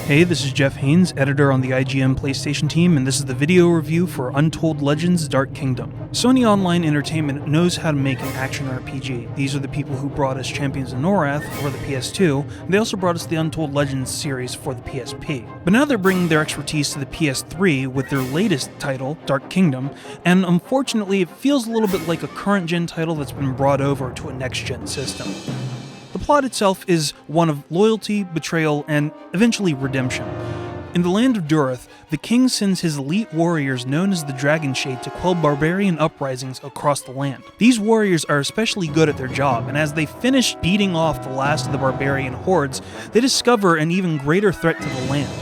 Hey, this is Jeff Haynes, editor on the IGN PlayStation team, and this is the video review for Untold Legends-Dark-Kingdom. Sony Online Entertainment knows how to make an action RPG. These are the people who brought us Champions of Norath for the PS2, and they also brought us the Untold Legends series for the PSP. But now they're bringing their expertise to the PS3 with their latest title, Dark Kingdom, and unfortunately it feels a little bit like a current-gen title that's been brought over to a next-gen system. The plot itself is one of loyalty, betrayal, and eventually redemption. In the land of Durith, the king sends his elite warriors known as the Dragon Shade to quell barbarian uprisings across the land. These warriors are especially good at their job, and as they finish beating off the last of the barbarian hordes, they discover an even greater threat to the land.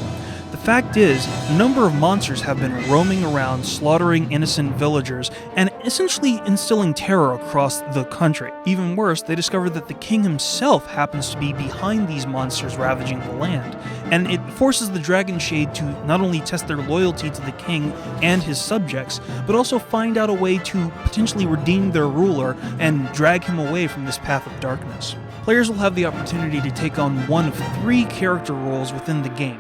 The fact is, a number of monsters have been roaming around, slaughtering innocent villagers, and essentially instilling terror across the country. Even worse, they discover that the king himself happens to be behind these monsters ravaging the land, and it forces the Dragon Shade to not only test their loyalty to the king and his subjects, but also find out a way to potentially redeem their ruler and drag him away from this path of darkness. Players will have the opportunity to take on one of 3 character roles within the game.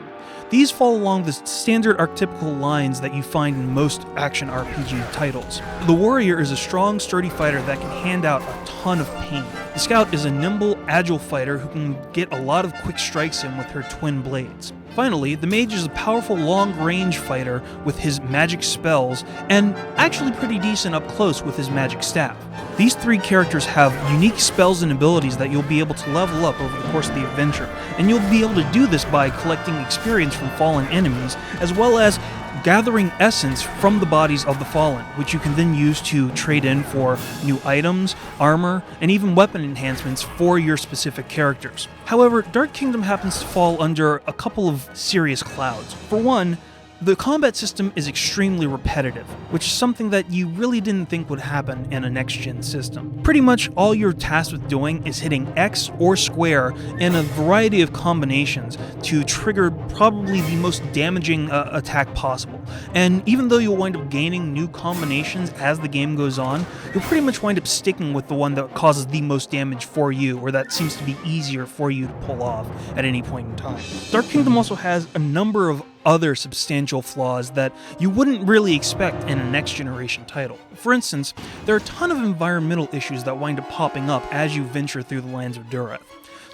These fall along the standard archetypical lines that you find in most action RPG titles. The warrior is a strong, sturdy fighter that can hand out a ton of pain. The scout is a nimble, agile fighter who can get a lot of quick strikes in with her twin blades. Finally, the mage is a powerful long-range fighter with his magic spells, and actually pretty decent up close with his magic staff. These 3 characters have unique spells and abilities that you'll be able to level up over the course of the adventure, and you'll be able to do this by collecting experience from fallen enemies, as well as gathering essence from the bodies of the fallen, which you can then use to trade in for new items, armor, and even weapon enhancements for your specific characters. However, Dark Kingdom happens to fall under a couple of serious clouds. For one, the combat system is extremely repetitive, which is something that you really didn't think would happen in a next-gen system. Pretty much all you're tasked with doing is hitting X or square in a variety of combinations to trigger probably the most damaging attack possible. And even though you'll wind up gaining new combinations as the game goes on, you'll pretty much wind up sticking with the one that causes the most damage for you, or that seems to be easier for you to pull off at any point in time. Dark Kingdom also has a number of other substantial flaws that you wouldn't really expect in a next-generation title. For instance, there are a ton of environmental issues that wind up popping up as you venture through the lands of Durith.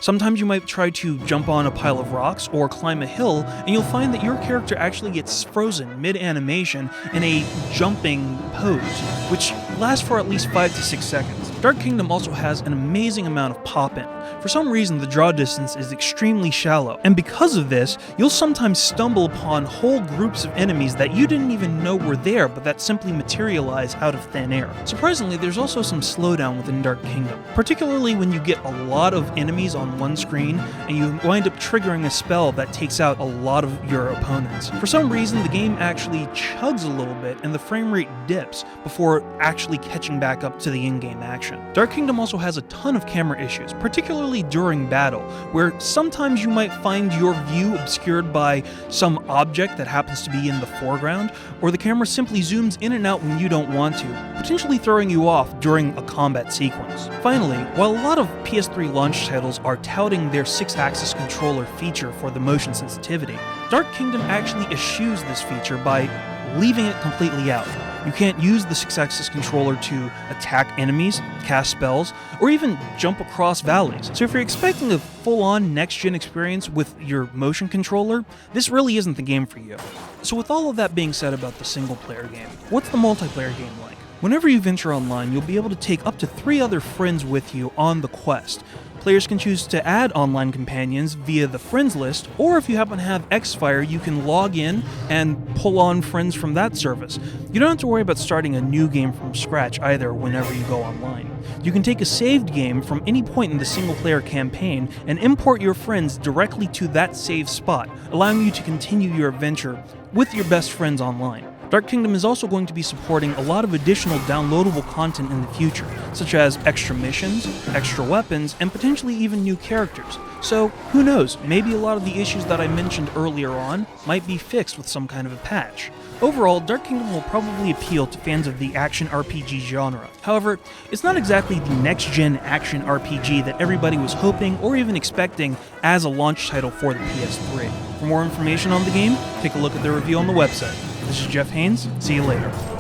Sometimes you might try to jump on a pile of rocks or climb a hill, and you'll find that your character actually gets frozen mid-animation in a jumping pose, which lasts for at least 5 to 6 seconds. Dark Kingdom also has an amazing amount of pop-in. For some reason, the draw distance is extremely shallow, and because of this, you'll sometimes stumble upon whole groups of enemies that you didn't even know were there, but that simply materialize out of thin air. Surprisingly, there's also some slowdown within Dark Kingdom, particularly when you get a lot of enemies on one screen, and you wind up triggering a spell that takes out a lot of your opponents. For some reason, the game actually chugs a little bit, and the frame rate dips before actually catching back up to the in-game action. Dark Kingdom also has a ton of camera issues, particularly during battle, where sometimes you might find your view obscured by some object that happens to be in the foreground, or the camera simply zooms in and out when you don't want to, potentially throwing you off during a combat sequence. Finally, while a lot of PS3 launch titles are touting their 6-axis controller feature for the motion sensitivity, Dark Kingdom actually eschews this feature by leaving it completely out. You can't use the 6-axis controller to attack enemies, cast spells, or even jump across valleys. So if you're expecting a full-on next-gen experience with your motion controller, this really isn't the game for you. So with all of that being said about the single-player game, what's the multiplayer game like? Whenever you venture online, you'll be able to take up to 3 other friends with you on the quest. Players can choose to add online companions via the friends list, or if you happen to have X-Fire, you can log in and pull on friends from that service. You don't have to worry about starting a new game from scratch either whenever you go online. You can take a saved game from any point in the single-player campaign and import your friends directly to that saved spot, allowing you to continue your adventure with your best friends online. Dark Kingdom is also going to be supporting a lot of additional downloadable content in the future, such as extra missions, extra weapons, and potentially even new characters. So, who knows, maybe a lot of the issues that I mentioned earlier on might be fixed with some kind of a patch. Overall, Dark Kingdom will probably appeal to fans of the action RPG genre. However, it's not exactly the next-gen action RPG that everybody was hoping or even expecting as a launch title for the PS3. For more information on the game, take a look at the review on the website. This is Jeff Haynes, see you later.